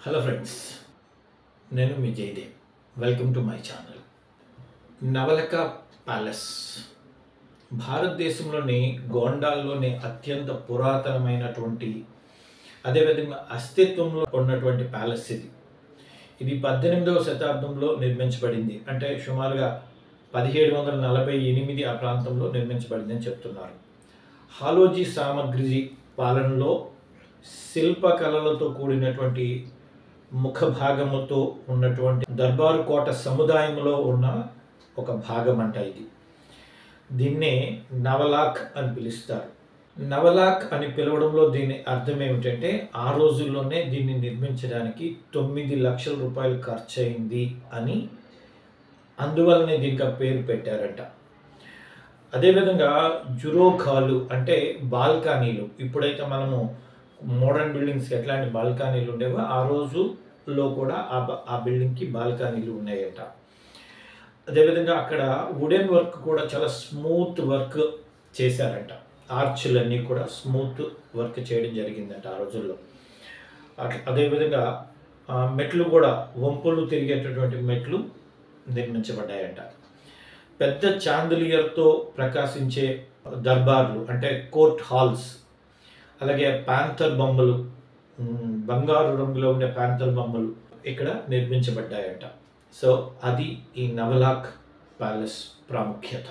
Hello friends, నేను మీ Jayadev. Welcome to my channel. Navlakha palace భారతదేశంలోని గోండాల్లోని అత్యంత పురాతనమైనటువంటి, అదేవిధంగా అస్తిత్వంలో ఉన్నటువంటి ప్యాలెస్ ఇది 18వ శతాబ్దంలో నిర్మించబడింది. అంటే సుమారుగా 1748 ఆ ప్రాంతంలో నిర్మించబడిందని చెప్తున్నారు. హాలోజీ సామగ్రి పాలనలో శిల్పకళలతో కూడినటువంటి ముఖ భాగముతో ఉన్నటువంటి దర్బారు కోట సముదాయంలో ఉన్న ఒక భాగం అంట ఇది. దీన్నే నవలాక్ అని పిలుస్తారు. నవలాక్ అని పిలవడంలో దీని అర్థం ఏమిటంటే, ఆ రోజుల్లోనే దీన్ని నిర్మించడానికి 9 లక్షల రూపాయలు ఖర్చు అయింది అని, అందువల్లనే దీనికి ఆ పేరు పెట్టారట. అదేవిధంగా జురోఖాలు అంటే బాల్కనీలు. ఇప్పుడైతే మనము మోడర్న్ బిల్డింగ్స్కి ఎట్లాంటి బాల్కనీలు ఉండేవో, ఆ రోజుల్లో కూడా ఆ బిల్డింగ్కి బాల్కనీలు ఉన్నాయట. అదేవిధంగా అక్కడ వుడెన్ వర్క్ కూడా చాలా స్మూత్ వర్క్ చేశారంట. ఆర్చులన్నీ కూడా స్మూత్ వర్క్ చేయడం జరిగిందంట ఆ రోజుల్లో. అదేవిధంగా మెట్లు కూడా వంపులు తిరిగేటటువంటి మెట్లు నిర్మించబడ్డాయంట. పెద్ద చాందలియర్తో ప్రకాశించే దర్బార్లు అంటే కోర్ట్ హాల్స్, అలాగే ప్యాంథర్ బొమ్మలు, బంగారు రంగులో ఉండే ప్యాంథర్ బొమ్మలు ఇక్కడ నిర్మించబడ్డాయట. సో అది ఈ నవలాక్ ప్యాలెస్ ప్రాముఖ్యత.